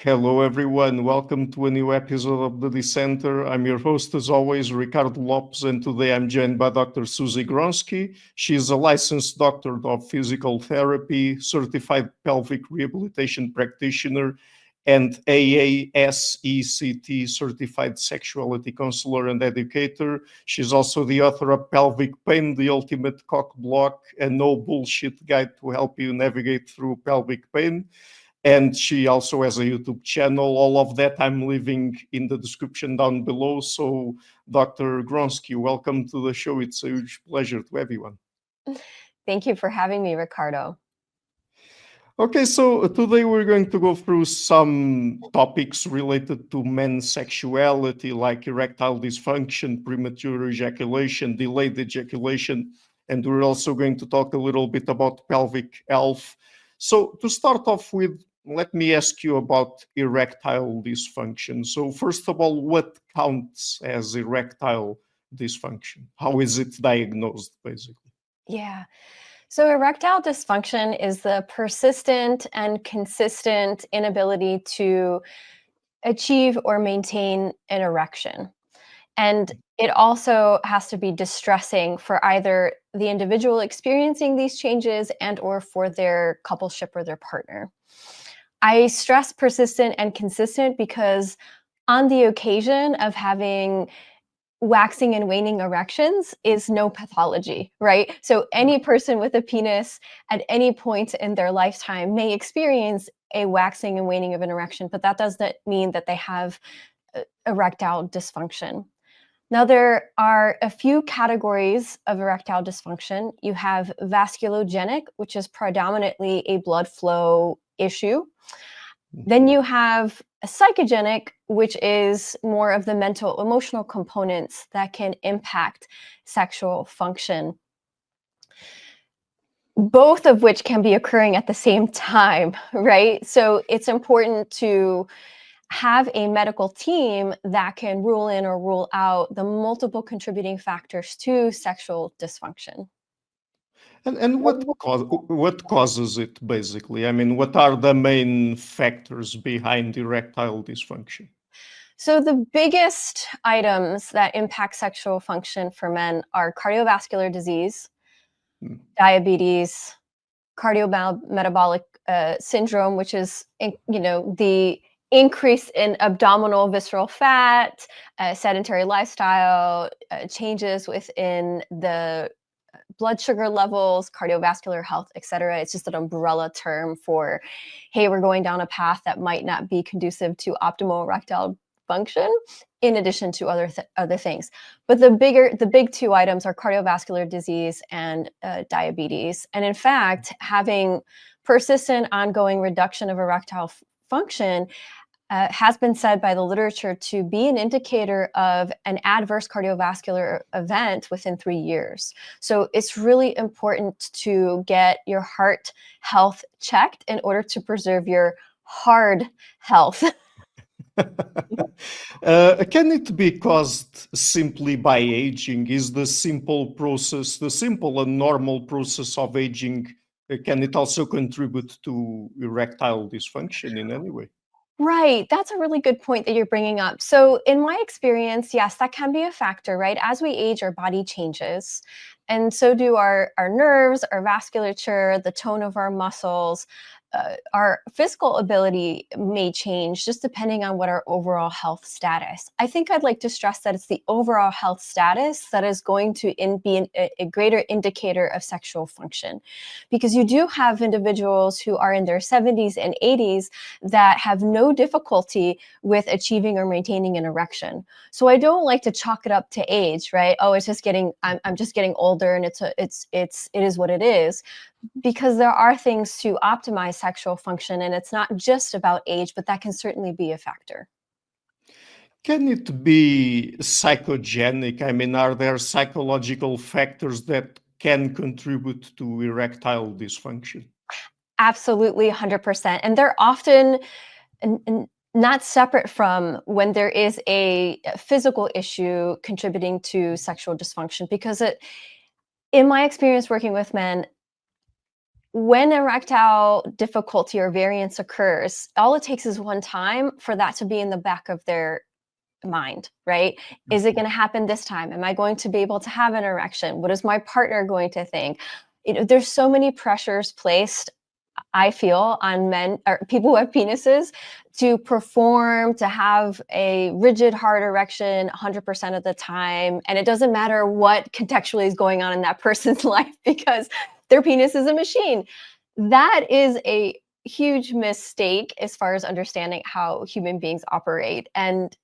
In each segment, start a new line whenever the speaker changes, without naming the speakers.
Hello, everyone. Welcome to a new episode of the Dissenter. I'm your host, as always, Ricardo Lopes, and today I'm joined by Dr. Susie Gronski. She is a licensed doctor of physical therapy, certified pelvic rehabilitation practitioner, and AASECT certified sexuality counselor and educator. She's also the author of Pelvic Pain, the Ultimate Cock Block, a no bullshit guide to help you navigate through pelvic pain. And she also has a YouTube channel. All of that I'm leaving in the description down below. So, Dr. Gronski, welcome to the show. It's a huge pleasure to have you on.
Thank you for having me, Ricardo.
Okay, so today we're going to go through some topics related to men's sexuality, like erectile dysfunction, premature ejaculation, delayed ejaculation, and we're also going to talk a little bit about pelvic health. So to start off with, let me ask you about erectile dysfunction. So first of all, what counts as erectile dysfunction? How is it diagnosed, basically?
Yeah. So erectile dysfunction is the persistent and consistent inability to achieve or maintain an erection. And it also has to be distressing for either the individual experiencing these changes and or for their coupleship or their partner. I stress persistent and consistent because on the occasion of having waxing and waning erections is no pathology, right? So any person with a penis at any point in their lifetime may experience a waxing and waning of an erection, but that doesn't mean that they have erectile dysfunction. Now, there are a few categories of erectile dysfunction. You have vasculogenic, which is predominantly a blood flow issue. Then you have a psychogenic, which is more of the mental, emotional components that can impact sexual function, both of which can be occurring at the same time, right? So it's important to have a medical team that can rule in or rule out the multiple contributing factors to sexual dysfunction.
And what causes it, basically? I mean, what are the main factors behind erectile dysfunction?
So the biggest items that impact sexual function for men are cardiovascular disease, diabetes, cardiometabolic syndrome, which is, the increase in abdominal visceral fat, sedentary lifestyle, changes within the blood sugar levels, cardiovascular health, et cetera. It's just an umbrella term for, hey, we're going down a path that might not be conducive to optimal erectile function, in addition to other things. But the big two items are cardiovascular disease and diabetes. And in fact, having persistent ongoing reduction of erectile function has been said by the literature to be an indicator of an adverse cardiovascular event within 3 years. So it's really important to get your heart health checked in order to preserve your hard health.
Can it be caused simply by aging? Is the simple and normal process of aging, can it also contribute to erectile dysfunction in any way?
Right. That's a really good point that you're bringing up. So in my experience, yes, that can be a factor, right? As we age, our body changes. And so do our nerves, our vasculature, the tone of our muscles. Our physical ability may change just depending on what our overall health status. I think I'd like to stress that it's the overall health status that is going to be a greater indicator of sexual function, because you do have individuals who are in their 70s and 80s that have no difficulty with achieving or maintaining an erection. So I don't like to chalk it up to age, right? Oh, it's just I'm just getting older, and it is what it is. Because there are things to optimize sexual function, and it's not just about age, but that can certainly be a factor.
Can it be psychogenic? I mean, are there psychological factors that can contribute to erectile dysfunction?
Absolutely, 100%. And they're often not separate from when there is a physical issue contributing to sexual dysfunction, because in my experience working with men, when erectile difficulty or variance occurs, all it takes is one time for that to be in the back of their mind, right? Is it going to happen this time? Am I going to be able to have an erection? What is my partner going to think? There's so many pressures placed, I feel, on men or people who have penises to perform, to have a rigid hard erection 100% of the time. And it doesn't matter what contextually is going on in that person's life because their penis is a machine. That is a huge mistake as far as understanding how human beings operate. And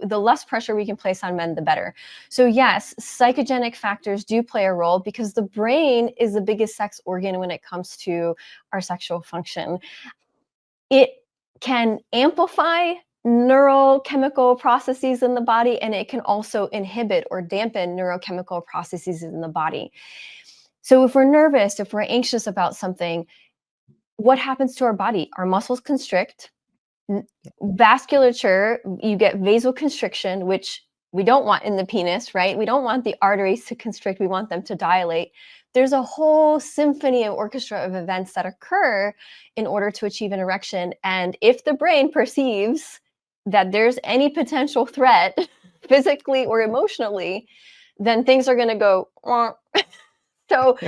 the less pressure we can place on men, the better. So yes, psychogenic factors do play a role because the brain is the biggest sex organ when it comes to our sexual function. It can amplify neurochemical processes in the body, and it can also inhibit or dampen neurochemical processes in the body. So if we're nervous, if we're anxious about something, what happens to our body? Our muscles constrict. Vasculature, you get vasoconstriction, which we don't want in the penis, right? We don't want the arteries to constrict. We want them to dilate. There's a whole symphony and orchestra of events that occur in order to achieve an erection. And if the brain perceives that there's any potential threat, physically or emotionally, then things are going to go. So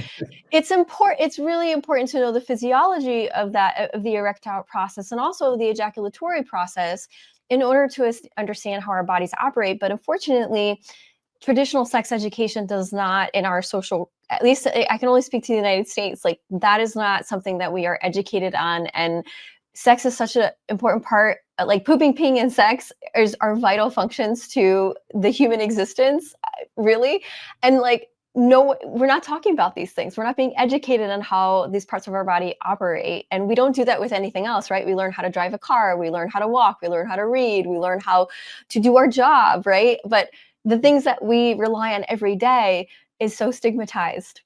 it's important. It's really important to know the physiology of the erectile process and also the ejaculatory process in order to understand how our bodies operate. But unfortunately, traditional sex education does not, in our social, at least I can only speak to the United States, like that is not something that we are educated on. And sex is such an important part, like pooping, peeing, and sex are vital functions to the human existence, really. And like, no, we're not talking about these things. We're not being educated on how these parts of our body operate. And we don't do that with anything else, right? We learn how to drive a car, we learn how to walk, we learn how to read, we learn how to do our job, right? But the things that we rely on every day is so stigmatized.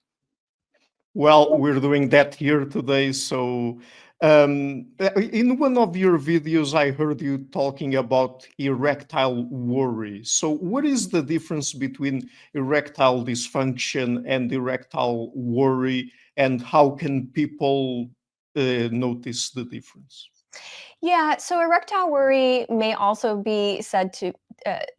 Well, we're doing that here today. So in one of your videos, I heard you talking about erectile worry. So what is the difference between erectile dysfunction and erectile worry, and how can people notice the difference?
Yeah, so erectile worry may also be said to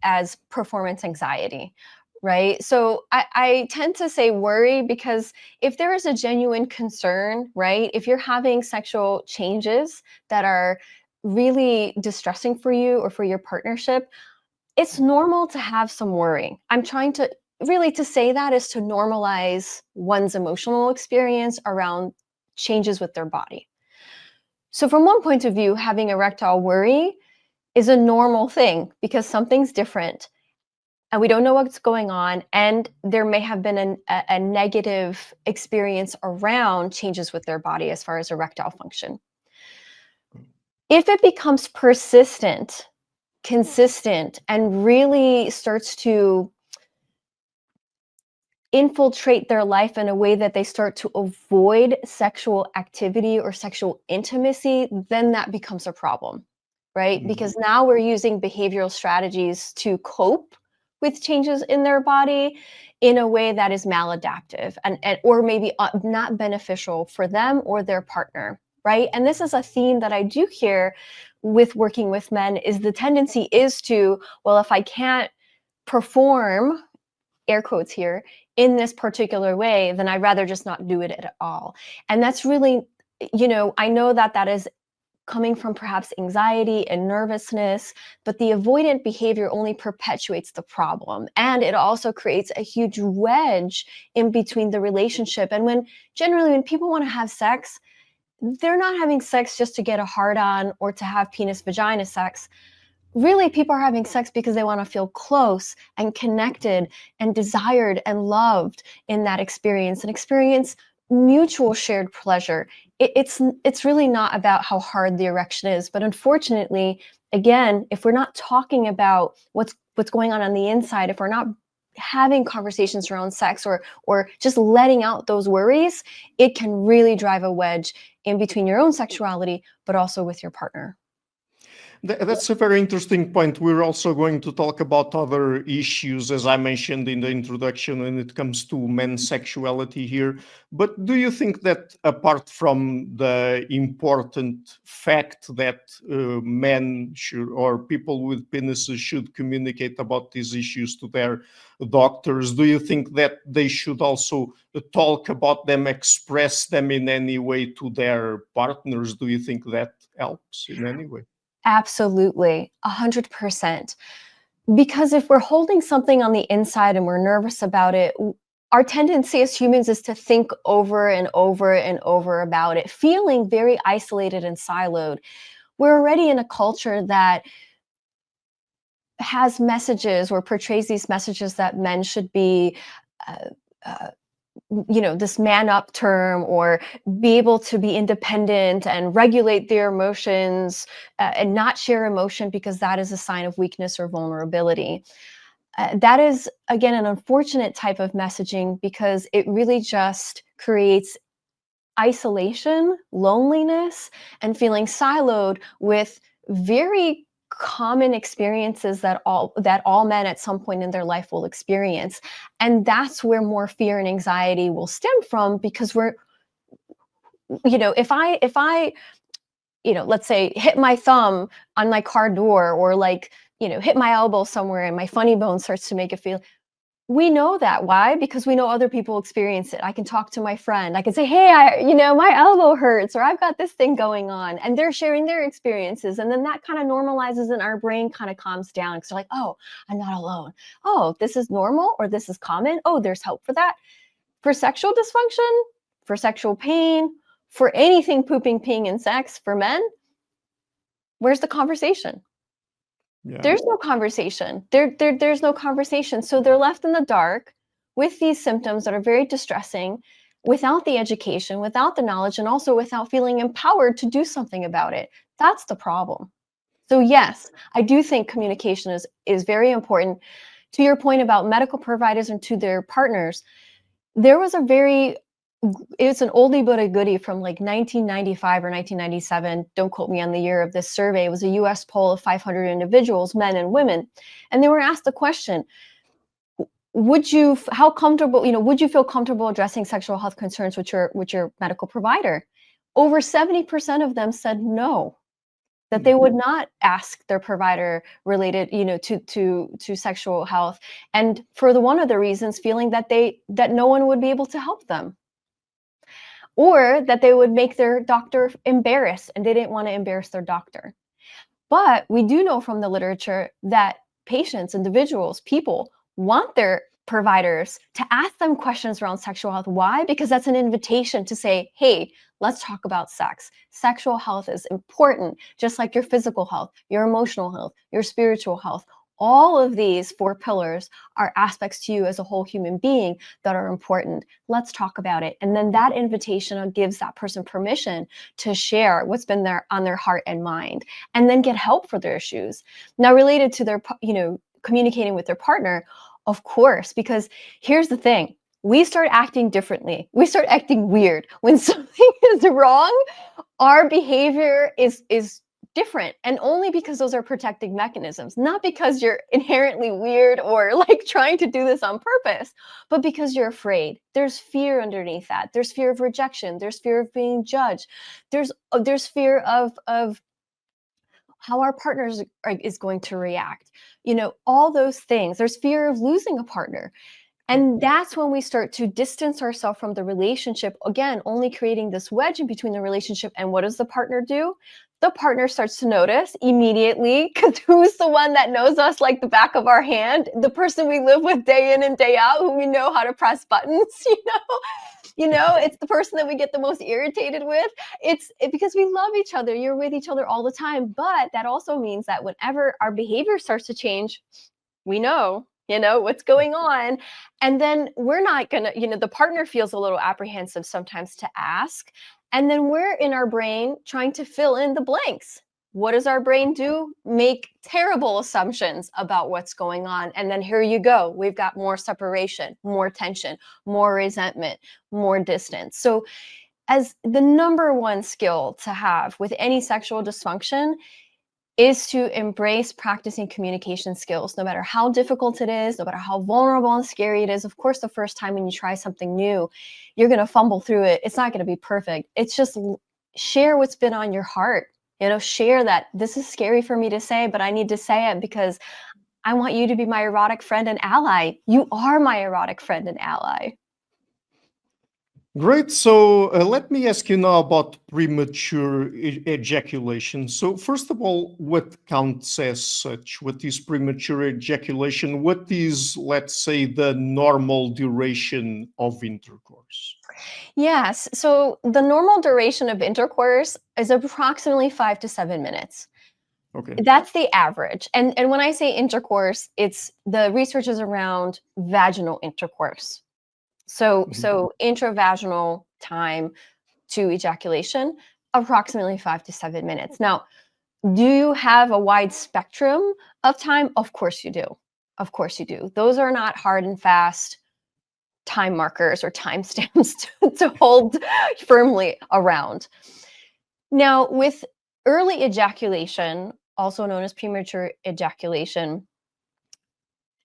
as performance anxiety, right? So I tend to say worry because if there is a genuine concern, right? If you're having sexual changes that are really distressing for you or for your partnership, it's normal to have some worry. I'm trying to really to say that is to normalize one's emotional experience around changes with their body. So from one point of view, having erectile worry is a normal thing because something's different and we don't know what's going on, and there may have been a negative experience around changes with their body as far as erectile function. If it becomes persistent, consistent, and really starts to infiltrate their life in a way that they start to avoid sexual activity or sexual intimacy, then that becomes a problem, right?
Mhm.
Because now we're using behavioral strategies to cope with changes in their body in a way that is maladaptive and or maybe not beneficial for them or their partner, right? And this is a theme that I do hear with working with men is the tendency is to, well, if I can't perform, air quotes here, in this particular way, then I'd rather just not do it at all. And that's really, I know that that is coming from perhaps anxiety and nervousness, but the avoidant behavior only perpetuates the problem. And it also creates a huge wedge in between the relationship. And generally when people want to have sex, they're not having sex just to get a hard-on or to have penis-vagina sex. Really, people are having sex because they want to feel close and connected and desired and loved in that experience and experience mutual shared pleasure. It's really not about how hard the erection is, but unfortunately, again, if we're not talking about what's going on the inside, if we're not having conversations around sex or just letting out those worries, it can really drive a wedge in between your own sexuality, but also with your partner.
That's a very interesting point. We're also going to talk about other issues, as I mentioned in the introduction, when it comes to men's sexuality here. But do you think that apart from the important fact that men should, or people with penises should communicate about these issues to their doctors, do you think that they should also talk about them, express them in any way to their partners? Do you think that helps in any way?
Absolutely, 100%. Because if we're holding something on the inside and we're nervous about it, our tendency as humans is to think over and over and over about it, feeling very isolated and siloed. We're already in a culture that has messages or portrays these messages that men should be this man up term, or be able to be independent and regulate their emotions and not share emotion because that is a sign of weakness or vulnerability. That is, again, an unfortunate type of messaging because it really just creates isolation, loneliness, and feeling siloed with very common experiences that all men at some point in their life will experience. And that's where more fear and anxiety will stem from, because we're, if I let's say hit my thumb on my car door, or hit my elbow somewhere and my funny bone starts to make it feel. We know that. Why? Because we know other people experience it. I can talk to my friend. I can say, hey, my elbow hurts, or I've got this thing going on, and they're sharing their experiences. And then that kind of normalizes, and our brain kind of calms down because they're like, oh, I'm not alone. Oh, this is normal, or this is common. Oh, there's help for that. For sexual dysfunction, for sexual pain, for anything pooping, peeing, and sex for men, where's the conversation? Yeah. There's no conversation. There's no conversation. So they're left in the dark with these symptoms that are very distressing, without the education, without the knowledge, and also without feeling empowered to do something about it. That's the problem. So yes, I do think communication is very important. To your point about medical providers and to their partners, there was it's an oldie but a goodie from like 1995 or 1997. Don't quote me on the year of this survey. It was a US poll of 500 individuals, men and women. And they were asked the question, would you feel comfortable addressing sexual health concerns with your medical provider? Over 70% of them said no, that they would not ask their provider related, to sexual health. And for one of the reasons, feeling that no one would be able to help them, or that they would make their doctor embarrassed, and they didn't want to embarrass their doctor. But we do know from the literature that patients, individuals, people want their providers to ask them questions around sexual health. Why? Because that's an invitation to say, hey, let's talk about sex. Sexual health is important, just like your physical health, your emotional health, your spiritual health. All of these 4 pillars are aspects to you as a whole human being that are important. Let's talk about it. And then that invitation gives that person permission to share what's been on their heart and mind, and then get help for their issues. Now, related to their, communicating with their partner, of course, because here's the thing. We start acting differently. We start acting weird. When something is wrong, our behavior is different, and only because those are protecting mechanisms, not because you're inherently weird or like trying to do this on purpose, but because you're afraid. There's fear underneath that. There's fear of rejection. There's fear of being judged. There's fear of how our partners is going to react. All those things. There's fear of losing a partner. And that's when we start to distance ourselves from the relationship, again, only creating this wedge in between the relationship. And what does the partner do? The partner starts to notice immediately, because who's the one that knows us like the back of our hand? The person we live with day in and day out, who we know how to press buttons, it's the person that we get the most irritated with. It's because we love each other. You're with each other all the time. But that also means that whenever our behavior starts to change, we know what's going on. And then we're not gonna, the partner feels a little apprehensive sometimes to ask. And then we're in our brain trying to fill in the blanks. What does our brain do? Make terrible assumptions about what's going on. And then here you go. We've got more separation, more tension, more resentment, more distance. So as the number one skill to have with any sexual dysfunction is to embrace practicing communication skills, no matter how difficult it is, no matter how vulnerable and scary it is. Of course, the first time when you try something new, you're going to fumble through it. It's not going to be perfect. It's just share what's been on your heart. You know, share that this is scary for me to say, but I need to say it because I want you to be my erotic friend and ally. You are my erotic friend and ally.
Great. So let me ask you now about premature ejaculation. So first of all, what counts as such? What is premature ejaculation? What is, let's say, the normal duration of intercourse?
Yes. So the normal duration of intercourse is approximately 5 to 7 minutes.
Okay.
That's the average. And when I say intercourse, it's the research is around vaginal intercourse. So intravaginal time to ejaculation, approximately 5 to 7 minutes. Now, do you have a wide spectrum of time? Of course you do. Of course you do. Those are not hard and fast time markers or timestamps to hold firmly around. Now, with early ejaculation, also known as premature ejaculation,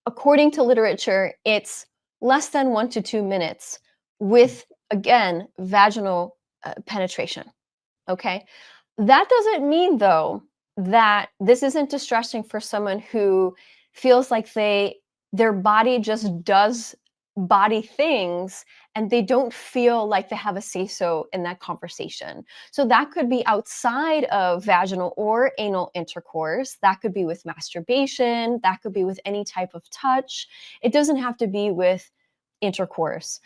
according to literature, it's less than 1 to 2 minutes with, again, vaginal penetration. Okay. That doesn't mean, though, that this isn't distressing for someone who feels like their body just does body things and they don't feel like they have a say-so in that conversation. So that could be outside of vaginal or anal intercourse. That could be with masturbation. That could be with any type of touch. It doesn't have to be with intercourse.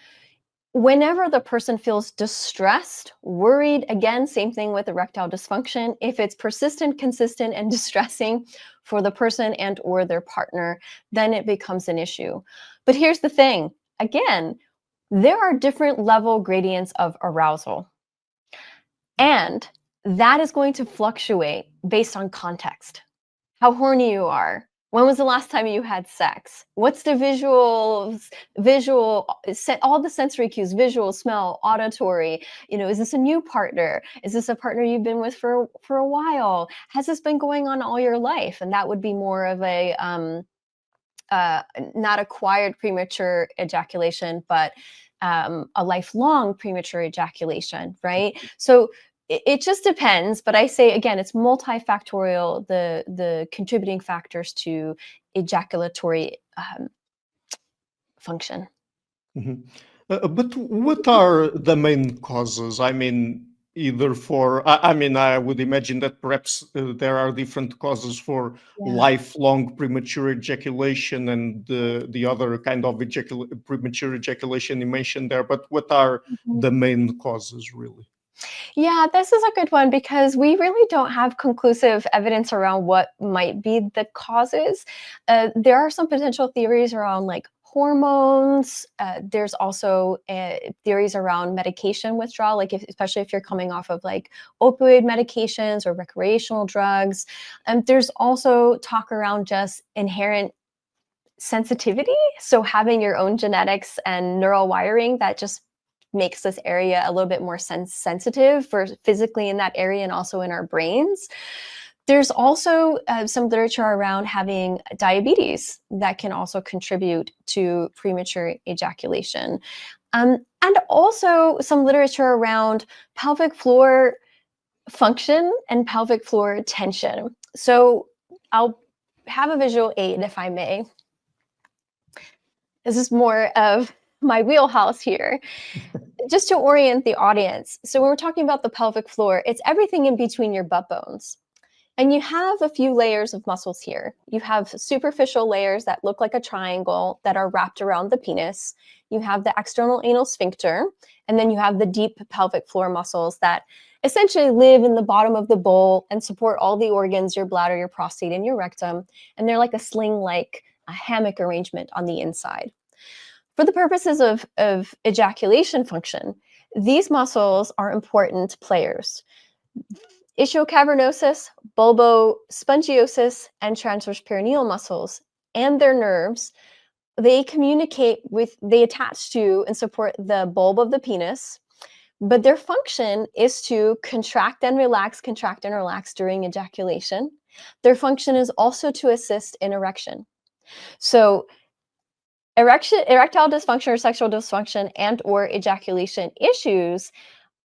Whenever the person feels distressed, worried, again, same thing with erectile dysfunction, if it's persistent, consistent, and distressing for the person and or their partner, then it becomes an issue. But here's the thing, again, there are different level gradients of arousal. And that is going to fluctuate based on context, how horny you are. When was the last time you had sex? What's the visual, all the sensory cues, visual, smell, auditory? You know, is this a new partner? Is this a partner you've been with for a while? Has this been going on all your life? And that would be more of a not acquired premature ejaculation, but a lifelong premature ejaculation, right? So it just depends, but I say again, it's multifactorial, the contributing factors to ejaculatory function.
But what are the main causes? I mean, either for, I would imagine that perhaps there are different causes for lifelong premature ejaculation and the other kind of premature ejaculation you mentioned there, but what are the main causes really?
Yeah, this is a good one because we really don't have conclusive evidence around what might be the causes. There are some potential theories around like hormones. There's also theories around medication withdrawal, like especially if you're coming off of like opioid medications or recreational drugs. There's also talk around just inherent sensitivity. So having your own genetics and neural wiring that just makes this area a little bit more sensitive for physically in that area and also in our brains. There's also some literature around having diabetes that can also contribute to premature ejaculation. And also some literature around pelvic floor function and pelvic floor tension. So I'll have a visual aid, if I may. This is more of my wheelhouse here. Just to orient the audience. So when we're talking about the pelvic floor, it's everything in between your butt bones. And you have a few layers of muscles here. You have superficial layers that look like a triangle that are wrapped around the penis. You have the external anal sphincter, and then you have the deep pelvic floor muscles that essentially live in the bottom of the bowl and support all the organs, your bladder, your prostate, and your rectum. And they're like a sling-like a hammock arrangement on the inside. For the purposes of ejaculation function, these muscles are important players. Ischiocavernosus, bulbospongiosus, and transverse perineal muscles and their nerves, they attach to and support the bulb of the penis, But their function is to contract and relax during ejaculation. Their function is also to assist in erection. So erectile dysfunction or sexual dysfunction and or ejaculation issues,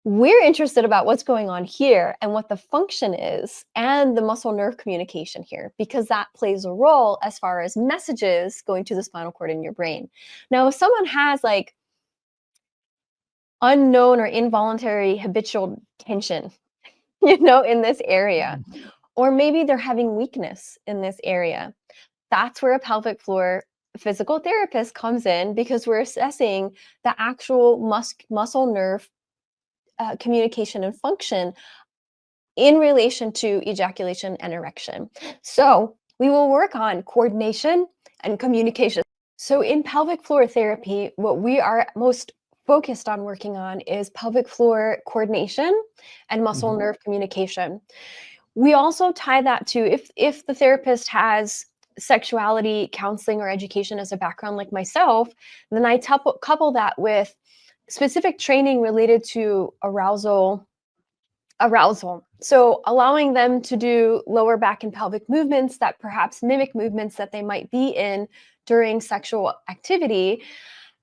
we're interested about what's going on here and what the function is and the muscle nerve communication here, because that plays a role as far as messages going to the spinal cord in your brain. Now, if someone has like unknown or involuntary habitual tension, in this area, or maybe they're having weakness in this area, that's where a pelvic floor physical therapist comes in, because we're assessing the actual muscle nerve communication and function in relation to ejaculation and erection. So we will work on coordination and communication. So in pelvic floor therapy, what we are most focused on working on is pelvic floor coordination and muscle nerve communication. We also tie that to, if the therapist has sexuality counseling or education as a background like myself, then I couple that with specific training related to arousal. So allowing them to do lower back and pelvic movements that perhaps mimic movements that they might be in during sexual activity,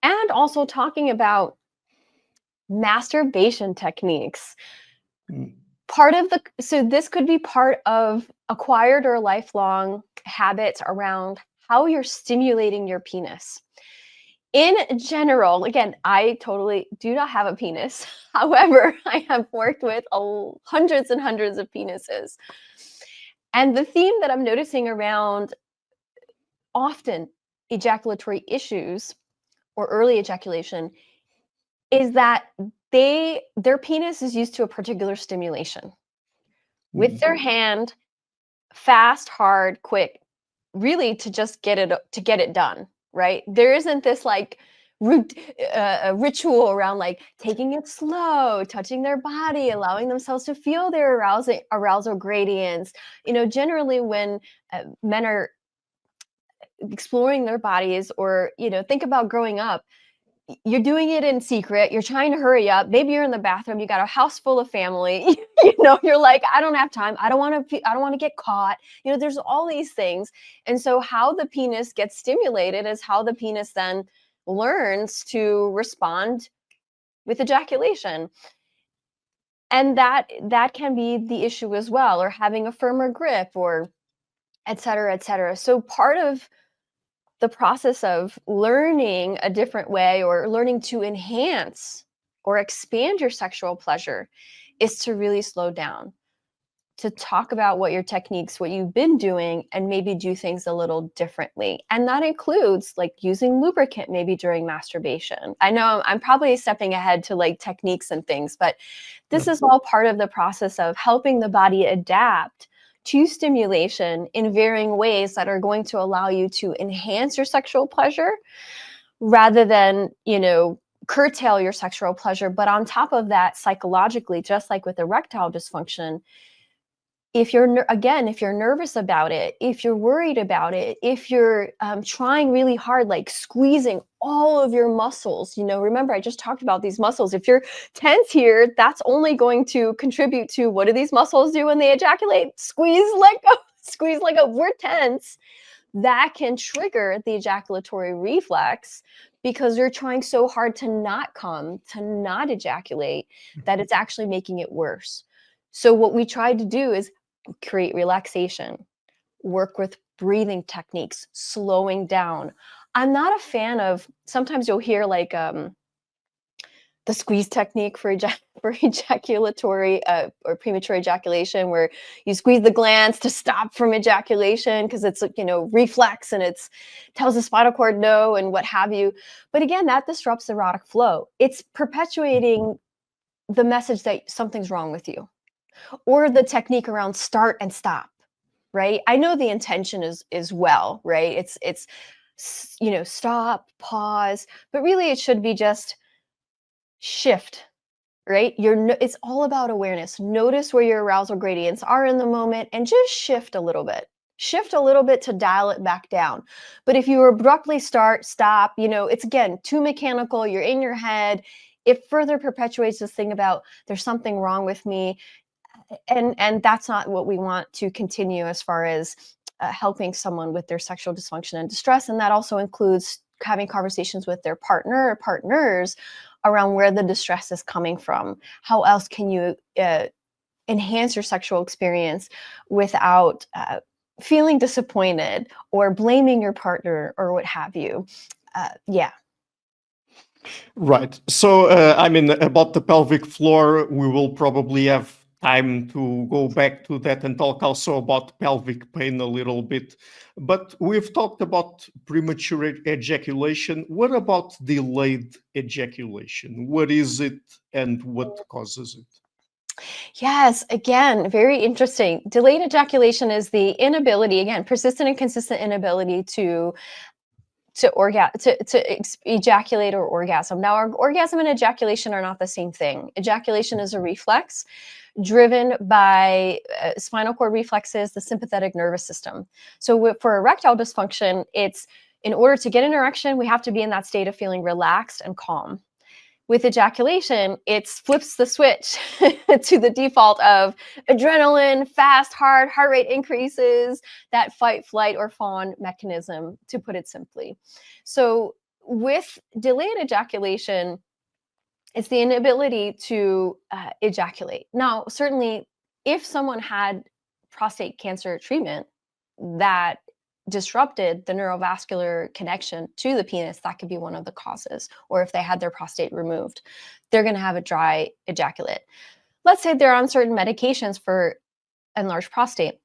and also talking about masturbation techniques. So this could be part of acquired or lifelong habits around how you're stimulating your penis. In general, again, I totally do not have a penis. However, I have worked with hundreds and hundreds of penises. And the theme that I'm noticing around often ejaculatory issues or early ejaculation is that their penis is used to a particular stimulation. With their hand, fast, hard, quick, really to just get it done. Right? There isn't this like ritual around like taking it slow, touching their body, allowing themselves to feel their arousal gradients. Generally when men are exploring their bodies, or think about growing up, you're doing it in secret, you're trying to hurry up, maybe you're in the bathroom, you got a house full of family, you're like, I don't have time, I don't want to get caught, there's all these things. And so how the penis gets stimulated is how the penis then learns to respond with ejaculation. And that can be the issue as well, or having a firmer grip, or et cetera, et cetera. So part of the process of learning a different way, or learning to enhance or expand your sexual pleasure, is to really slow down, to talk about what you've been doing, and maybe do things a little differently. And that includes like using lubricant maybe during masturbation. I know I'm probably stepping ahead to like techniques and things, but this is all part of the process of helping the body adapt to stimulation in varying ways that are going to allow you to enhance your sexual pleasure rather than, curtail your sexual pleasure. But on top of that, psychologically, just like with erectile dysfunction, if you're nervous about it, if you're worried about it, if you're trying really hard, like squeezing all of your muscles, remember I just talked about these muscles. If you're tense here, that's only going to contribute to, what do these muscles do when they ejaculate? Squeeze, let go, squeeze, let go. We're tense. That can trigger the ejaculatory reflex, because you're trying so hard to not come, to not ejaculate, that it's actually making it worse. So what we tried to do is create relaxation, work with breathing techniques, slowing down. I'm not a fan of, sometimes you'll hear like the squeeze technique for ejaculatory or premature ejaculation, where you squeeze the glands to stop from ejaculation because it's reflex and it tells the spinal cord no and what have you. But again, that disrupts erotic flow. It's perpetuating the message that something's wrong with you. Or the technique around start and stop, right? I know the intention is well, right? It's stop, pause, but really it should be just shift, right? It's all about awareness. Notice where your arousal gradients are in the moment and just shift a little bit. Shift a little bit to dial it back down. But if you abruptly start, stop, it's again too mechanical, you're in your head, it further perpetuates this thing about there's something wrong with me. And that's not what we want to continue as far as helping someone with their sexual dysfunction and distress. And that also includes having conversations with their partner or partners around where the distress is coming from. How else can you enhance your sexual experience without feeling disappointed or blaming your partner or what have you? Yeah.
Right. So, I mean, about the pelvic floor, we will probably have time to go back to that and talk also about pelvic pain a little bit. But we've talked about premature ejaculation. What about delayed ejaculation? What is it and what causes it?
Yes, again, very interesting. Delayed ejaculation is the inability, again, persistent and consistent inability to ejaculate or orgasm. Now, orgasm and ejaculation are not the same thing. Ejaculation is a reflex driven by spinal cord reflexes, the sympathetic nervous system. So for erectile dysfunction, it's in order to get an erection, we have to be in that state of feeling relaxed and calm. With ejaculation, it flips the switch to the default of adrenaline, fast, hard, heart rate increases, that fight, flight, or fawn mechanism, to put it simply. So with delayed ejaculation, it's the inability to ejaculate. Now, certainly, if someone had prostate cancer treatment that disrupted the neurovascular connection to the penis, that could be one of the causes. Or if they had their prostate removed, they're going to have a dry ejaculate. Let's say they're on certain medications for enlarged prostate.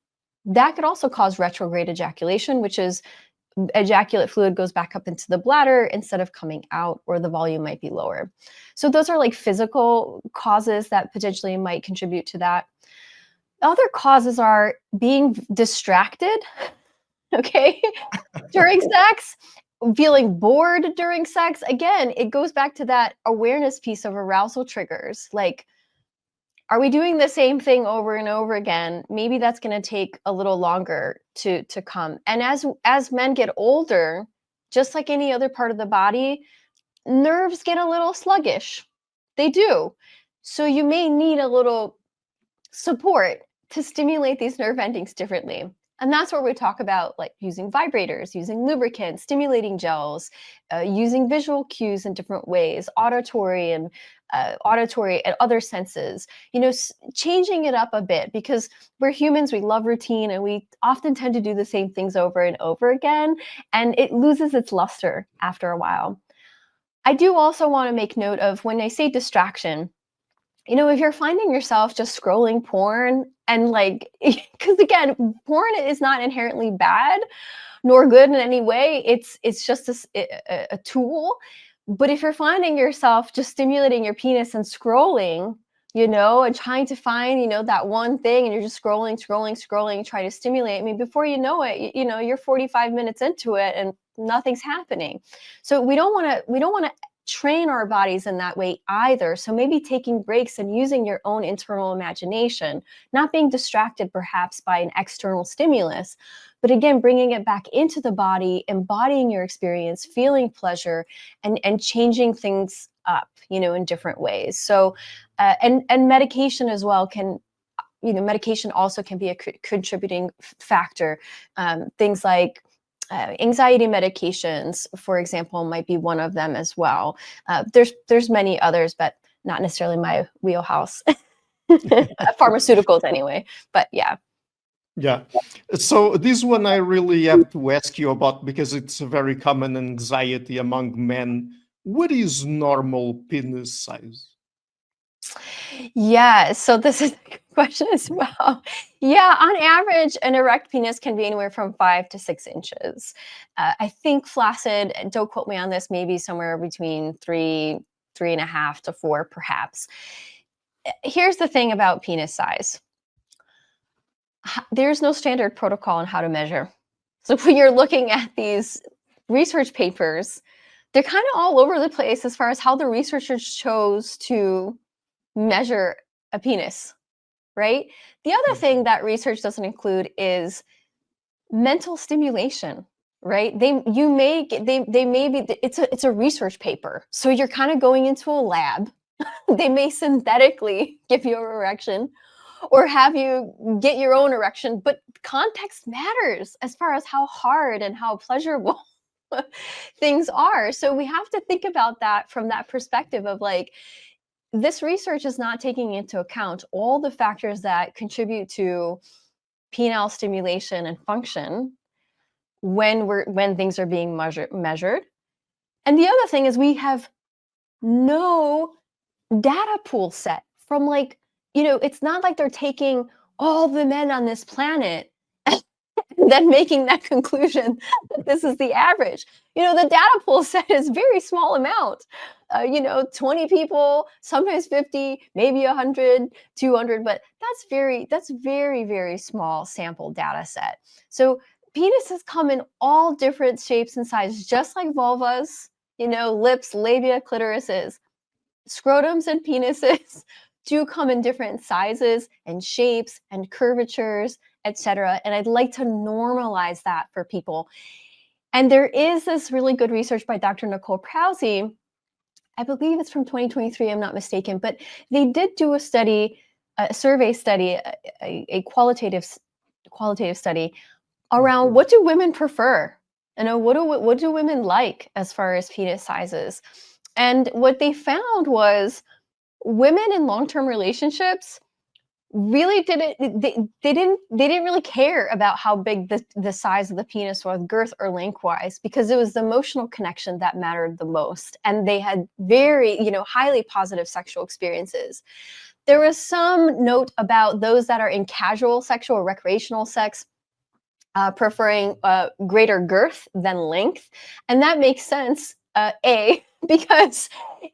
That could also cause retrograde ejaculation, which is ejaculate fluid goes back up into the bladder instead of coming out, or the volume might be lower. So those are like physical causes that potentially might contribute to that. Other causes are being distracted, okay, during sex, feeling bored during sex. Again, it goes back to that awareness piece of arousal triggers. Like, are we doing the same thing over and over again? Maybe that's going to take a little longer to come. And as men get older, just like any other part of the body, nerves get a little sluggish. They do. So you may need a little support to stimulate these nerve endings differently. And that's where we talk about like using vibrators, using lubricants, stimulating gels, using visual cues in different ways, auditory and other senses, you know, changing it up a bit, because we're humans, we love routine, and we often tend to do the same things over and over again, and it loses its luster after a while. I do also want to make note of, when I say distraction, you know, if you're finding yourself just scrolling porn and like, because again, porn is not inherently bad nor good in any way. It's just a tool. But if you're finding yourself just stimulating your penis and scrolling, you know, and trying to find, you know, that one thing, and you're just scrolling, trying to stimulate, I mean, before you know it, you know, you're 45 minutes into it and nothing's happening. So we don't want to train our bodies in that way either. So maybe taking breaks and using your own internal imagination, not being distracted perhaps by an external stimulus, but again, bringing it back into the body, embodying your experience, feeling pleasure, and changing things up, you know, in different ways. So, and medication as well can, you know, medication also can be a contributing factor. Things like anxiety medications, for example, might be one of them as well. There's many others, but not necessarily my wheelhouse. Pharmaceuticals anyway, but yeah.
Yeah. So this one I really have to ask you about, because it's a very common anxiety among men. What is normal penis size?
Yeah, so this is a good question as well. Yeah, on average, an erect penis can be anywhere from 5 to 6 inches. I think flaccid, and don't quote me on this, maybe somewhere between 3.5 to 4, perhaps. Here's the thing about penis size. There's no standard protocol on how to measure. So when you're looking at these research papers, they're kind of all over the place as far as how the researchers chose to measure a penis, right? The other thing that research doesn't include is mental stimulation. right? They may be, it's a research paper. So you're kind of going into a lab. They may synthetically give you an erection or have you get your own erection, but context matters as far as how hard and how pleasurable things are. So we have to think about that from that perspective of like, this research is not taking into account all the factors that contribute to penile stimulation and function when things are being measured. And the other thing is we have no data pool set from like, it's not like they're taking all the men on this planet and then making that conclusion that this is the average. The data pool set is very small amount. 20 people, sometimes 50, maybe 100, 200, but that's very, very small sample data set. So penises come in all different shapes and sizes, just like vulvas, lips, labia, clitorises. Scrotums and penises do come in different sizes and shapes and curvatures, etc. And I'd like to normalize that for people. And there is this really good research by Dr. Nicole Krause. I believe it's from 2023, I'm not mistaken, but they did do a study, a survey study, a qualitative study around what do women prefer? What do women like as far as penis sizes? And what they found was women in long-term relationships really didn't really care about how big the size of the penis was, girth or lengthwise, because it was the emotional connection that mattered the most. And they had very, highly positive sexual experiences. There was some note about those that are in casual sexual or recreational sex preferring greater girth than length. And that makes sense, because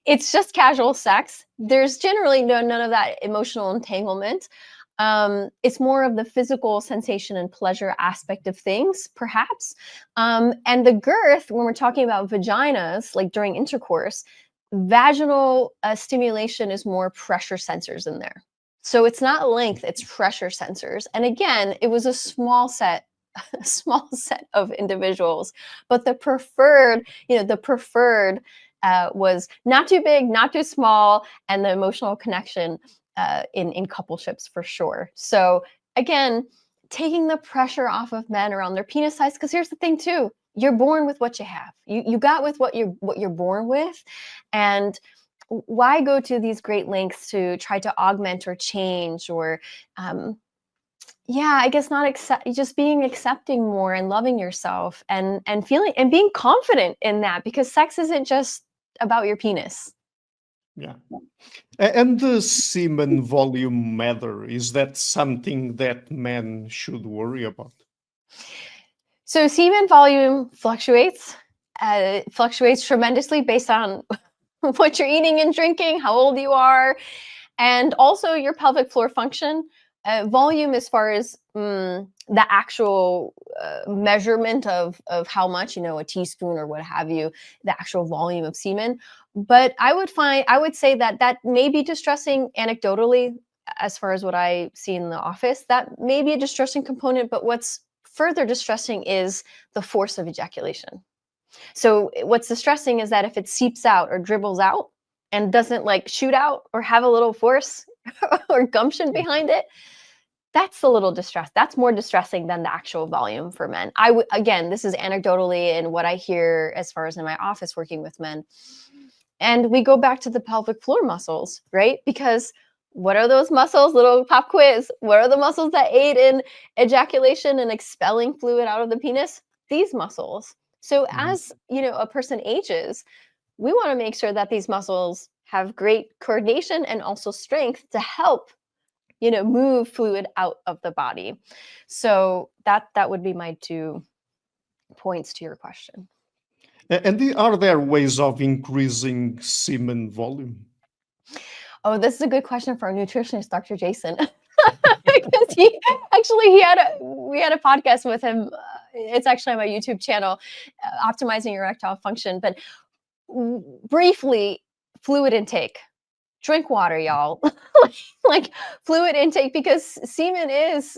it's just casual sex. There's generally none of that emotional entanglement. It's more of the physical sensation and pleasure aspect of things, perhaps. And the girth, when we're talking about vaginas, like during intercourse, vaginal stimulation is more pressure sensors in there. So it's not length, it's pressure sensors. And again, it was a small set of individuals, but the preferred was not too big, not too small, and the emotional connection in coupleships for sure. So again, taking the pressure off of men around their penis size, because here's the thing too, you're born with what you have. You got with what you're born with, and why go to these great lengths to try to augment or change or I guess just being accepting more and loving yourself and feeling and being confident in that, because sex isn't just about your penis.
Yeah. And the semen volume matter, is that something that men should worry about?
So semen volume fluctuates tremendously based on what you're eating and drinking, how old you are, and also your pelvic floor function. Volume as far as the actual measurement of how much, a teaspoon or what have you, the actual volume of semen. But I would say that may be distressing anecdotally as far as what I see in the office. That may be a distressing component, but what's further distressing is the force of ejaculation. So what's distressing is that if it seeps out or dribbles out and doesn't like shoot out or have a little force or gumption behind it, that's a little distressed. That's more distressing than the actual volume for men. Again, this is anecdotally and what I hear as far as in my office working with men. And we go back to the pelvic floor muscles, right? Because what are those muscles? Little pop quiz. What are the muscles that aid in ejaculation and expelling fluid out of the penis? These muscles. So as a person ages, we want to make sure that these muscles have great coordination and also strength to help move fluid out of the body. So that would be my 2 points to your question.
And are there ways of increasing semen volume?
Oh, this is a good question for our nutritionist, Dr. Jason. Because we had a podcast with him. It's actually on my YouTube channel, Optimizing Erectile Function. But briefly, fluid intake. Drink water, y'all. like fluid intake, because semen is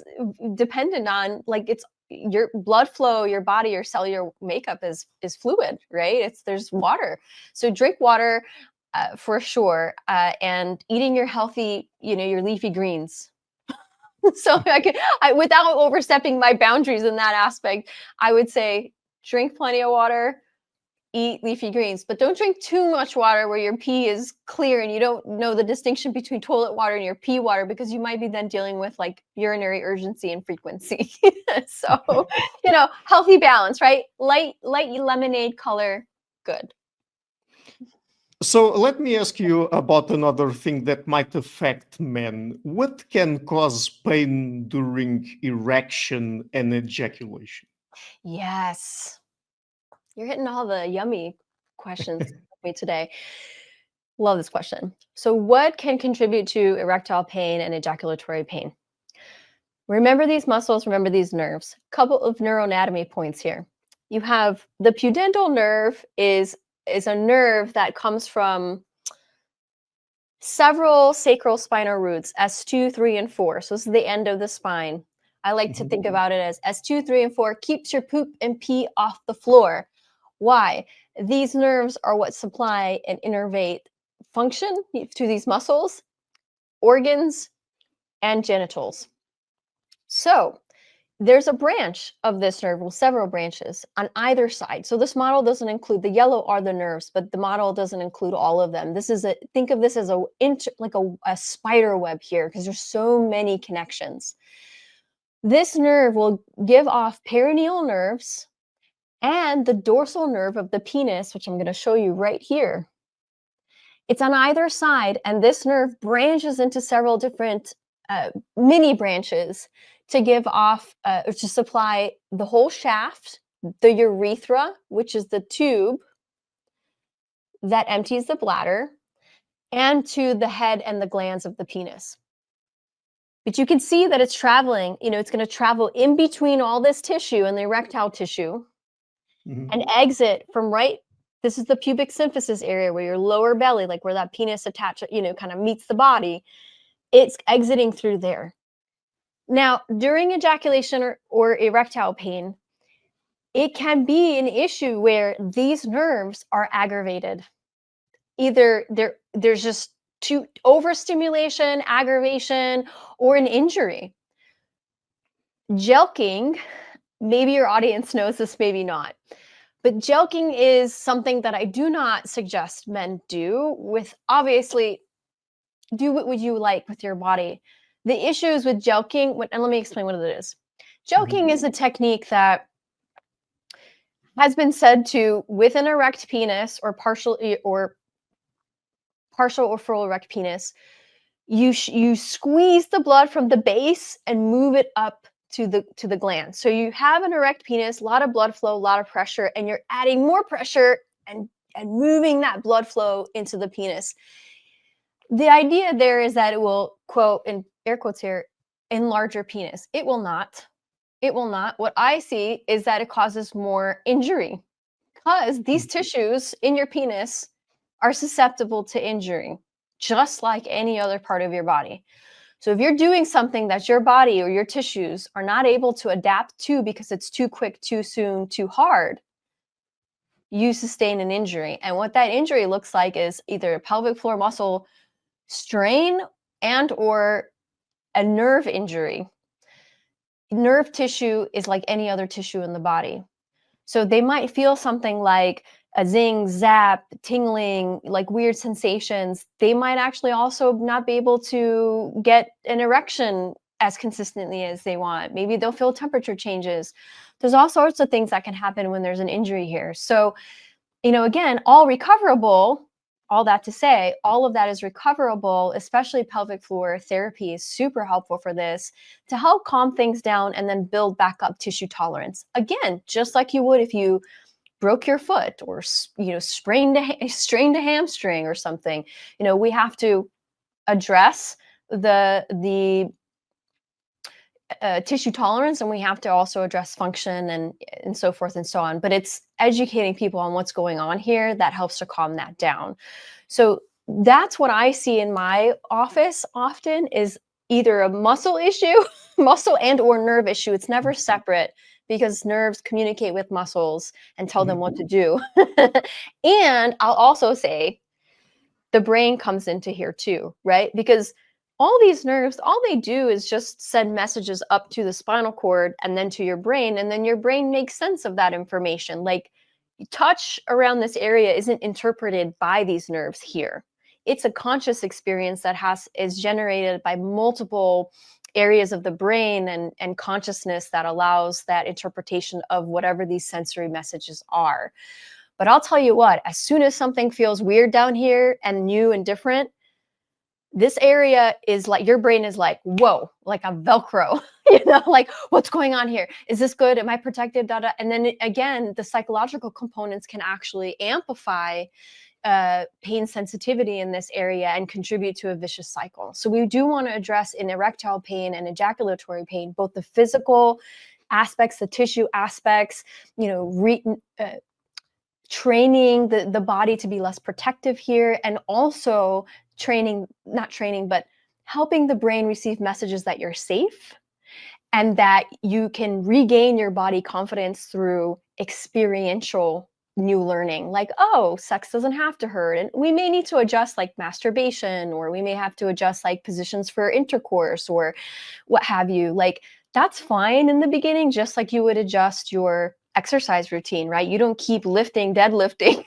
dependent on, like, your blood flow, your body, your cellular makeup is fluid, right? There's water. So drink water for sure, and eating your healthy, your leafy greens. So without overstepping my boundaries in that aspect, I would say drink plenty of water, eat leafy greens, but don't drink too much water where your pee is clear and you don't know the distinction between toilet water and your pee water, because you might be then dealing with like urinary urgency and frequency. So, healthy balance, right? Light lemonade color, good.
So let me ask you about another thing that might affect men. What can cause pain during erection and ejaculation?
Yes. You're hitting all the yummy questions with me today. Love this question. So what can contribute to erectile pain and ejaculatory pain? Remember these muscles, remember these nerves. Couple of neuroanatomy points here. You have the pudendal nerve is a nerve that comes from several sacral spinal roots, S2, 3, and 4. So this is the end of the spine. I like to think about it as S2, 3, and 4 keeps your poop and pee off the floor. Why? These nerves are what supply and innervate function to these muscles, organs, and genitals. So there's a branch of this nerve, well, several branches on either side. So this model doesn't include, the yellow are the nerves, but the model doesn't include all of them. Think of this as a spider web here, because there's so many connections. This nerve will give off perineal nerves and the dorsal nerve of the penis, which I'm going to show you right here. It's on either side, and this nerve branches into several different mini branches to give off, to supply the whole shaft, the urethra, which is the tube that empties the bladder, and to the head and the glands of the penis. But you can see that it's traveling, it's going to travel in between all this tissue and the erectile tissue and exit from this is the pubic symphysis area, where your lower belly, like where that penis attached, kind of meets the body. It's exiting through there. Now, during ejaculation or erectile pain, it can be an issue where these nerves are aggravated. Either there's just too overstimulation, aggravation, or an injury. Jelqing, maybe your audience knows this, maybe not. But jelqing is something that I do not suggest men do. Obviously, do what would you like with your body. The issues with jelqing, and let me explain what it is. Jelqing is a technique that has been said to, with an erect penis or partial or full erect penis, you squeeze the blood from the base and move it up to the gland. So you have an erect penis, a lot of blood flow, a lot of pressure, and you're adding more pressure and moving that blood flow into the penis. The idea there is that it will, quote, in air quotes here, enlarge your penis. It will not. It will not. What I see is that it causes more injury, because these tissues in your penis are susceptible to injury, just like any other part of your body. So if you're doing something that your body or your tissues are not able to adapt to because it's too quick, too soon, too hard, you sustain an injury. And what that injury looks like is either a pelvic floor muscle strain and or a nerve injury. Nerve tissue is like any other tissue in the body. So they might feel something like a zing, zap, tingling, like weird sensations. They might actually also not be able to get an erection as consistently as they want. Maybe they'll feel temperature changes. There's all sorts of things that can happen when there's an injury here. So, again, all recoverable. All that to say, all of that is recoverable, especially pelvic floor therapy is super helpful for this, to help calm things down and then build back up tissue tolerance. Again, just like you would if you broke your foot or, strained a hamstring or something. We have to address the tissue tolerance, and we have to also address function and so forth and so on. But it's educating people on what's going on here that helps to calm that down. So that's what I see in my office often, is either a muscle issue, muscle and or nerve issue. It's never separate. because nerves communicate with muscles and tell them what to do. And I'll also say the brain comes into here too, right? Because all these nerves, all they do is just send messages up to the spinal cord and then to your brain, and then your brain makes sense of that information. Like touch around this area isn't interpreted by these nerves here. It's a conscious experience that is generated by multiple areas of the brain and consciousness that allows that interpretation of whatever these sensory messages are. But I'll tell you what, as soon as something feels weird down here and new and different, this area is like, your brain is like, whoa, like a Velcro, like what's going on here? Is this good? Am I protected? Da, da. And then again, the psychological components can actually amplify pain sensitivity in this area and contribute to a vicious cycle. So we do want to address in erectile pain and ejaculatory pain, both the physical aspects, the tissue aspects, training the body to be less protective here, and also but helping the brain receive messages that you're safe and that you can regain your body confidence through experiential new learning, like, oh, sex doesn't have to hurt. And we may need to adjust like masturbation, or we may have to adjust like positions for intercourse or what have you. Like, that's fine in the beginning, just like you would adjust your exercise routine, right? You don't keep deadlifting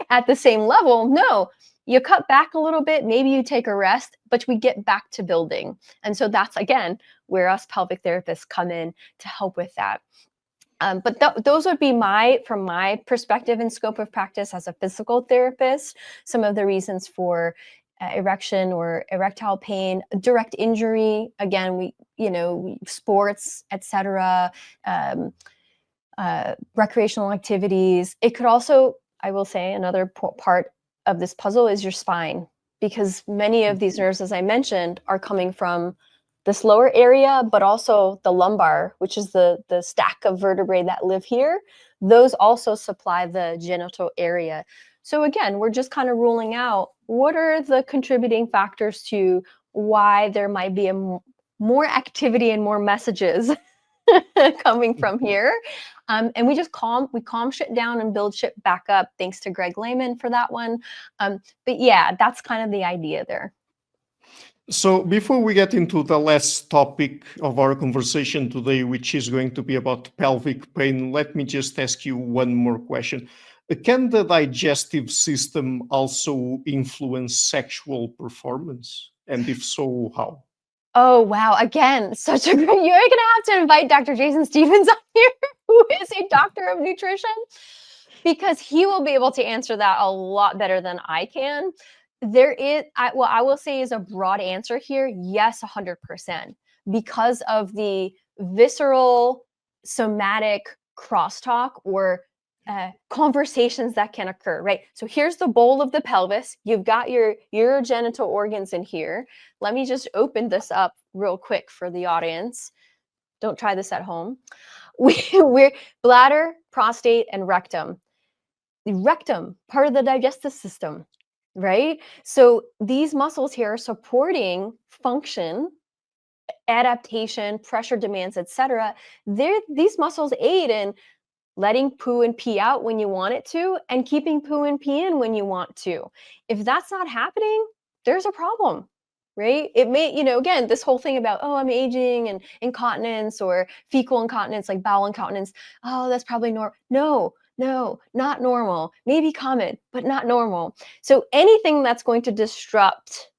at the same level. No, you cut back a little bit, maybe you take a rest, but we get back to building. And so that's, again, where us pelvic therapists come in to help with that. But those would be from my perspective and scope of practice as a physical therapist, some of the reasons for erection or erectile pain, direct injury. Again, sports, etc., recreational activities. It could also, I will say, another part of this puzzle is your spine, because many of these nerves, as I mentioned, are coming from this lower area, but also the lumbar, which is the stack of vertebrae that live here. Those also supply the genital area. So again, we're just kind of ruling out what are the contributing factors to why there might be more activity and more messages coming from here. And we calm shit down and build shit back up, thanks to Greg Lehman for that one. But yeah, that's kind of the idea there.
So before we get into the last topic of our conversation today, which is going to be about pelvic pain, let me just ask you one more question. Can the digestive system also influence sexual performance? And if so, how?
Oh, wow. Again, such a great, you're going to have to invite Dr. Jason Stevens on here, who is a doctor of nutrition, because he will be able to answer that a lot better than I can. What I will say is a broad answer here. Yes, 100%, because of the visceral somatic crosstalk or conversations that can occur, right? So here's the bowl of the pelvis. You've got your urogenital organs in here. Let me just open this up real quick for the audience. Don't try this at home. We're bladder, prostate, and rectum. The rectum, part of the digestive system, right? So these muscles here are supporting function, adaptation, pressure demands, etc. These muscles aid in letting poo and pee out when you want it to, and keeping poo and pee in when you want to. If that's not happening, there's a problem, right? It may, again, this whole thing about, oh, I'm aging and incontinence or fecal incontinence, like bowel incontinence. Oh, that's probably normal. No, not normal. Maybe common, but not normal. So anything that's going to disrupt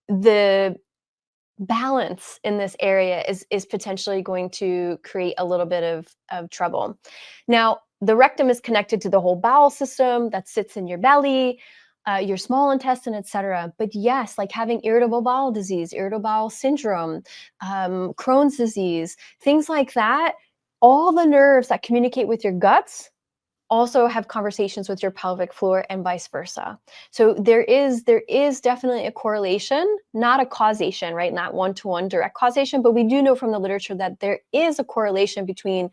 the balance in this area is potentially going to create a little bit of trouble. Now, the rectum is connected to the whole bowel system that sits in your belly, your small intestine, etc. But yes, like having irritable bowel disease, irritable bowel syndrome, Crohn's disease, things like that, all the nerves that communicate with your guts also have conversations with your pelvic floor and vice versa. So there is definitely a correlation, not a causation, right? Not one-to-one direct causation, but we do know from the literature that there is a correlation between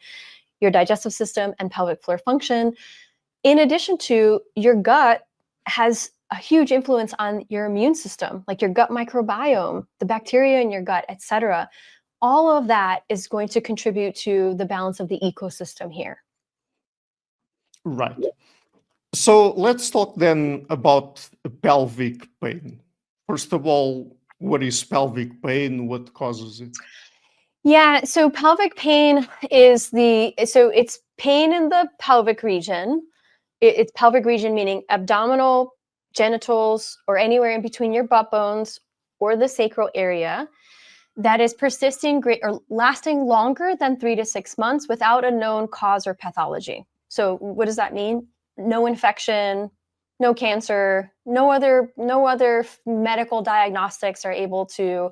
your digestive system and pelvic floor function. In addition to, your gut has a huge influence on your immune system, like your gut microbiome, the bacteria in your gut, etc. all of that is going to contribute to the balance of the ecosystem here.
Right. So let's talk then about pelvic pain. First of all, what is pelvic pain? What causes it?
Yeah, so pelvic pain is it's pain in the pelvic region. It's pelvic region meaning abdominal, genitals, or anywhere in between your butt bones or the sacral area that is persisting or lasting longer than 3 to 6 months without a known cause or pathology. So what does that mean? No infection, no cancer, no other medical diagnostics are able to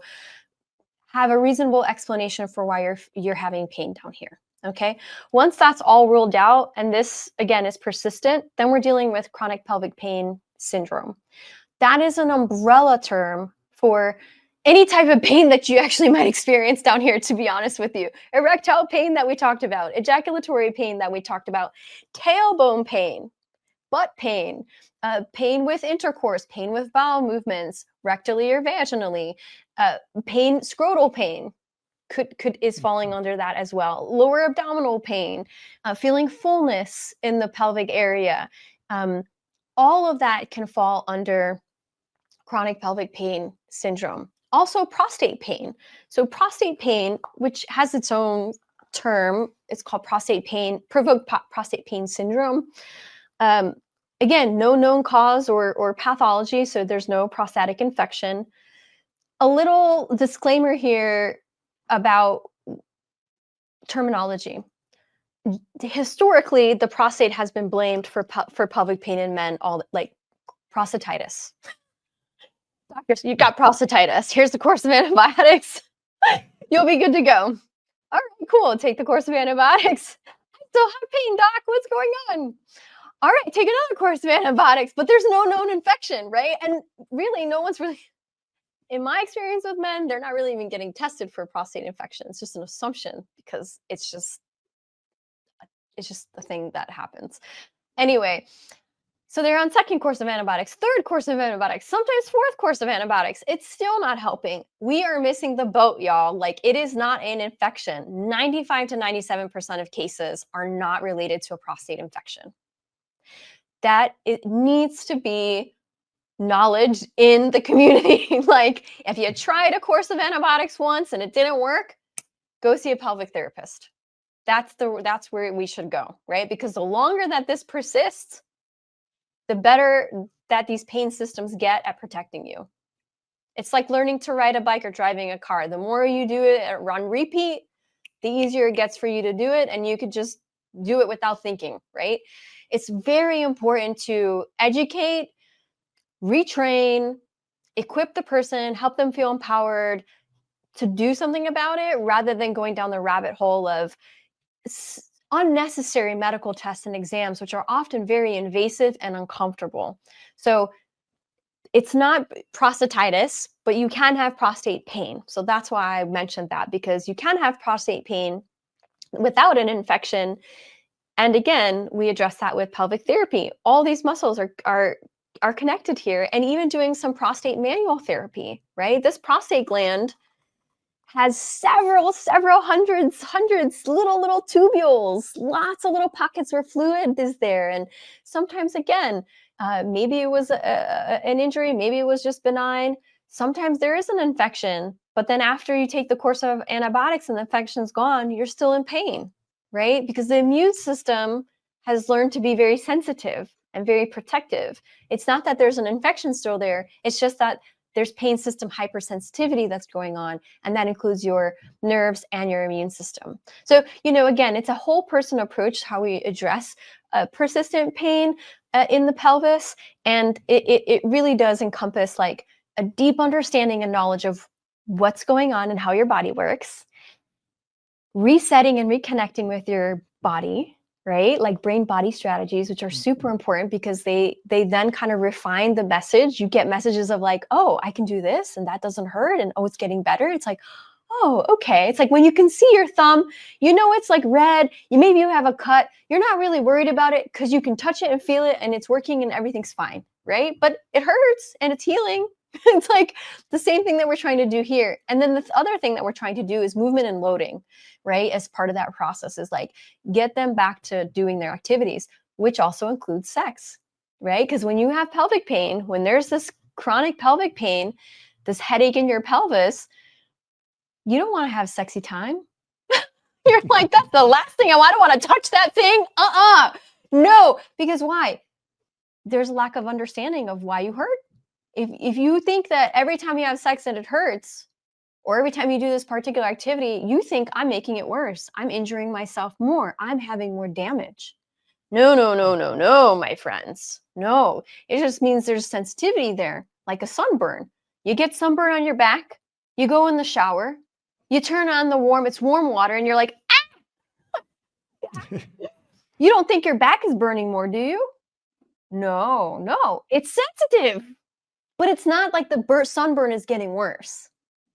have a reasonable explanation for why you're having pain down here. Okay. Once that's all ruled out, and this again is persistent, then we're dealing with chronic pelvic pain syndrome. That is an umbrella term for any type of pain that you actually might experience down here, to be honest with you. Erectile pain that we talked about, ejaculatory pain that we talked about, tailbone pain, butt pain, pain with intercourse, pain with bowel movements, rectally or vaginally, pain, scrotal pain is falling under that as well. Lower abdominal pain, feeling fullness in the pelvic area. All of that can fall under chronic pelvic pain syndrome. Also prostate pain. So prostate pain, which has its own term, it's called provoked prostate pain syndrome. Again, no known cause or pathology, so there's no prostatic infection. A little disclaimer here about terminology. Historically, the prostate has been blamed for pelvic pain in men, like prostatitis. Doctors, you've got prostatitis. Here's the course of antibiotics. You'll be good to go. All right, cool. Take the course of antibiotics. I still have pain, doc. What's going on? All right, take another course of antibiotics, but there's no known infection, right? And really, no one's really, in my experience with men, they're not really even getting tested for prostate infection. It's just an assumption because it's just the thing that happens. Anyway, so they're on second course of antibiotics, third course of antibiotics, sometimes fourth course of antibiotics. It's still not helping. We are missing the boat, y'all. Like, it is not an infection. 95 to 97% of cases are not related to a prostate infection. That it needs to be knowledge in the community. Like, if you tried a course of antibiotics once and it didn't work, go see a pelvic therapist. That's where we should go, right? Because the longer that this persists, the better that these pain systems get at protecting you. It's like learning to ride a bike or driving a car. The more you do it on repeat, the easier it gets for you to do it, and you could just do it without thinking, right? It's very important to educate, retrain, equip the person, help them feel empowered to do something about it, rather than going down the rabbit hole of unnecessary medical tests and exams, which are often very invasive and uncomfortable. So it's not prostatitis, but you can have prostate pain. So that's why I mentioned that, because you can have prostate pain without an infection. And again, we address that with pelvic therapy. All these muscles are connected here, and even doing some prostate manual therapy, right? This prostate gland has several hundreds little tubules, lots of little pockets where fluid is there. And sometimes, again, maybe it was an injury, maybe it was just benign. Sometimes there is an infection, but then after you take the course of antibiotics and the infection's gone, you're still in pain, right? Because the immune system has learned to be very sensitive and very protective. It's not that there's an infection still there, it's just that there's pain system hypersensitivity that's going on, and that includes your nerves and your immune system. So, again, it's a whole person approach how we address persistent pain in the pelvis, and it really does encompass like a deep understanding and knowledge of what's going on and how your body works, resetting and reconnecting with your body, right? Like brain-body strategies, which are super important because they then kind of refine the message. You get messages of like, oh, I can do this and that doesn't hurt, and oh, it's getting better. It's like, oh, okay. It's like when you can see your thumb, it's like red, maybe you have a cut, you're not really worried about it because you can touch it and feel it and it's working and everything's fine, right? But it hurts and it's healing. It's like the same thing that we're trying to do here. And then the other thing that we're trying to do is movement and loading, right? As part of that process is like get them back to doing their activities, which also includes sex, right? Because when you have pelvic pain, when there's this chronic pelvic pain, this headache in your pelvis, you don't want to have sexy time. You're like, that's the last thing I want. I don't want to touch that thing. No, because why? There's a lack of understanding of why you hurt. If you think that every time you have sex and it hurts, or every time you do this particular activity, you think I'm making it worse. I'm injuring myself more. I'm having more damage. No, no, no, no, no, my friends. No, it just means there's sensitivity there, like a sunburn. You get sunburn on your back, you go in the shower, you turn on the it's warm water, and you're like, ah! You don't think your back is burning more, do you? No, no, it's sensitive. But it's not like the sunburn is getting worse.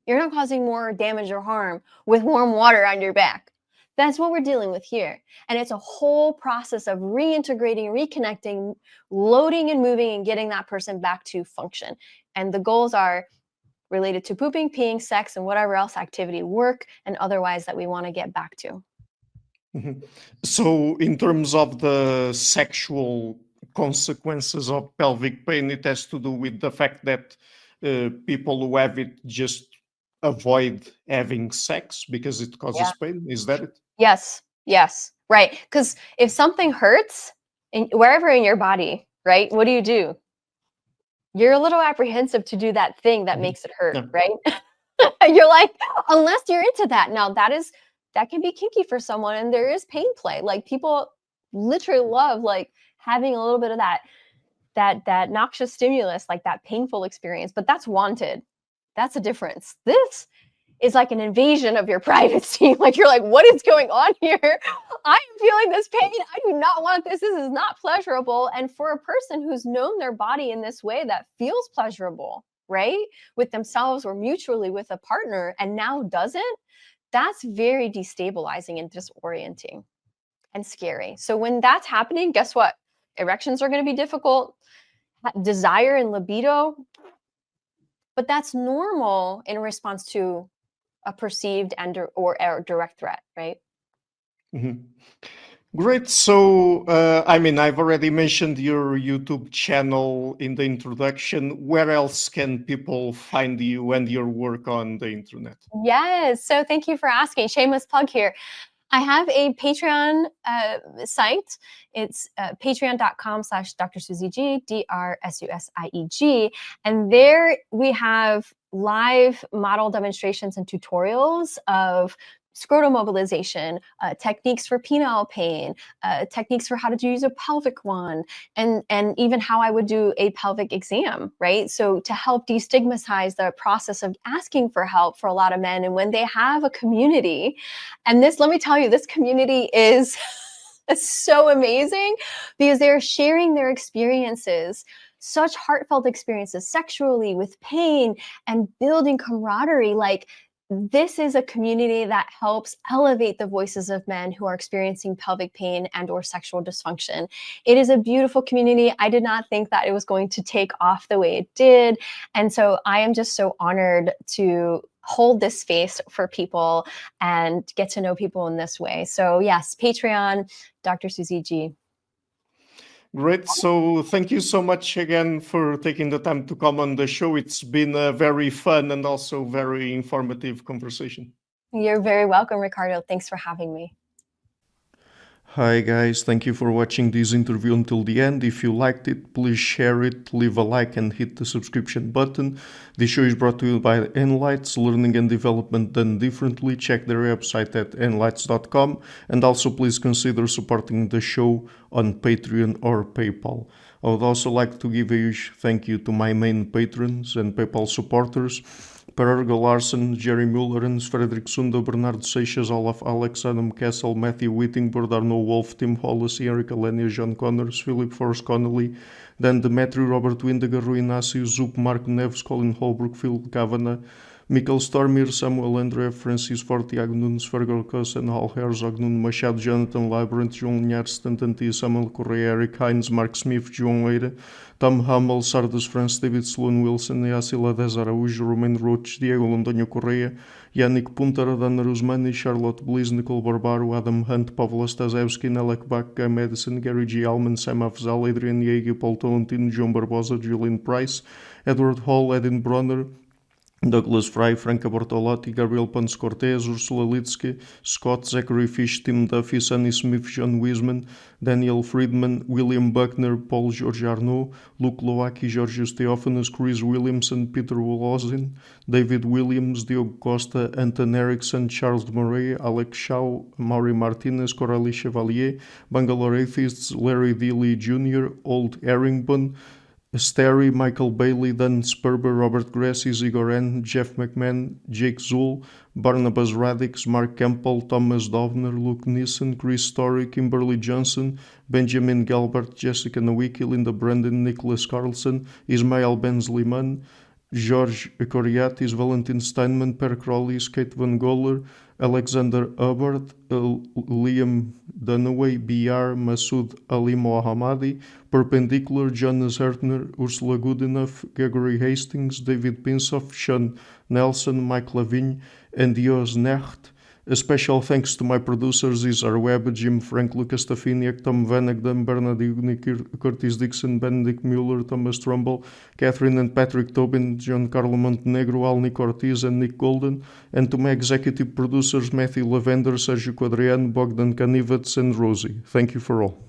You're not causing more damage or harm with warm water on your back. That's what we're dealing with here. And it's a whole process of reintegrating, reconnecting, loading and moving and getting that person back to function. And the goals are related to pooping, peeing, sex, and whatever else activity, work, and otherwise that we want to get back to.
So in terms of the sexual consequences of pelvic pain, it has to do with the fact that people who have it just avoid having sex because it causes pain. Is that it?
Yes, yes, right. Because if something hurts wherever in your body, right, what do? You're a little apprehensive to do that thing that makes it hurt, right? You're like, unless you're into that. Now that can be kinky for someone, and there is pain play. Like people literally love like having a little bit of that noxious stimulus, like that painful experience, but that's wanted. That's a difference. This is like an invasion of your privacy. Like you're like, what is going on here? I'm feeling this pain. I do not want this. This is not pleasurable. And for a person who's known their body in this way that feels pleasurable, right? With themselves or mutually with a partner and now doesn't, that's very destabilizing and disorienting and scary. So when that's happening, guess what? Erections are going to be difficult. Desire and libido, but that's normal in response to a perceived or direct threat, right?
Great. So, I mean, I've already mentioned your YouTube channel in the introduction. Where else can people find you and your work on the internet?
Yes. So thank you for asking. Shameless plug here. I have a Patreon site. It's patreon.com/Dr. Susie G, DRSUSIEG. And there we have live model demonstrations and tutorials of scrotal mobilization, techniques for penile pain, techniques for how to use a pelvic wand, and even how I would do a pelvic exam, right? So to help destigmatize the process of asking for help for a lot of men. And when they have a community, and this, let me tell you, this community is so amazing because they're sharing their experiences, such heartfelt experiences sexually with pain and building camaraderie. Like, this is a community that helps elevate the voices of men who are experiencing pelvic pain and or sexual dysfunction. It is a beautiful community. I did not think that it was going to take off the way it did. And so I am just so honored to hold this space for people and get to know people in this way. So yes, Patreon, Dr. Susie G.
Great. So thank you so much again for taking the time to come on the show. It's been a very fun and also very informative conversation.
You're very welcome, Ricardo. Thanks for having me.
Hi guys, thank you for watching this interview until the end. If you liked it, please share it, leave a like and hit the subscription button. This show is brought to you by Enlights, learning and development done differently. Check their website at enlights.com, and also please consider supporting the show on Patreon or PayPal. I would also like to give a huge thank you to my main patrons and PayPal supporters: Perergo, LARSEN, Jerry Muller, Frederick Sundo, Bernardo SEIXAS, Olaf, Alex, Adam, KESSEL, Matthew, WHITINGBIRD, ARNAUD, WOLFF, Tim, HOLLOSY, HENRIK, AHLENIUS, John Connors, FILIP, CONNOLLY, Dan, Demetri, Robert, WINDHAGER, INACIO, ZOOP, Mark, NEVES, COLIN, HOLBROOK, KAVANAGH, Michael Stormir, Samuel André, Francis Ford, Tiago Nunes, Fergal Cossen, Hal Herzog, Nuno Machado, Jonathan Labyrinth, João Linhares, Stantantia, Samuel Correia, Eric Hines, Mark Smith, João Eira, Tom Hummel, Sardas France, David Sloan Wilson, Yacila DEZA-ARAUJO, Romain Roach, Diego Londonho Correia, Yannick Punter, Adana Rusmani, Charlotte Bliss, Nicole Barbaro, Adam Hunt, Pavlo Stasevski, Nelek Bach, Guy Madison, Gary G. Allman, Sam Afzal, Adrian Yeager, Paul Tolentino, João Barbosa, Julian Price, Edward Hall, Edin Bronner, Douglas Fry, Franca Bortolotti, Gabriel Ponce Cortez, Ursula Litsky, Scott, Zachary Fish, Tim Duffy, Sonny Smith, John Wiseman, Daniel Friedman, William Buckner, Paul George Arnaud, Luke Lowacki, Georgios Theophanos, Chris Williamson, Peter Wolozin, David Williams, Diogo Costa, Anton Erickson, Charles Murray, Alex Shaw, Maury Martinez, Coralie Chevalier, Bangalore Atheists, Larry Dealey Jr., Old Erringbone, Sterry, Michael Bailey, Dan Sperber, Robert Grassi, Zigor N, Jeff McMahon, Jake Zool, Barnabas Radix, Mark Campbell, Thomas Dovner, Luke Nissen, Chris Story, Kimberly Johnson, Benjamin Galbert, Jessica Nowicki, Linda Brandon, Nicholas Carlson, Ismael Benzliman, George Coriatis, Valentin Steinman, Per Crowley, Kate Van Goller, Alexander Hubbard, Liam Dunaway, BR, Masood Ali Mohammadi, Perpendicular, Jonas Hertner, Ursula Goodenough, Gregory Hastings, David Pinsoff, Sean Nelson, Mike Lavigne, and Dios Necht. A special thanks to my producers, Izar Webb, Jim Frank, Lucas Stafiniak, Tom Vanagdam, Bernard Ignik, Curtis Dixon, Benedict Mueller, Thomas Trumbull, Catherine and Patrick Tobin, John Carlo Montenegro, Alnick Ortiz, and Nick Golden, and to my executive producers, Matthew Lavender, Sergio Quadriano, Bogdan Kanivets, and Rosie. Thank you for all.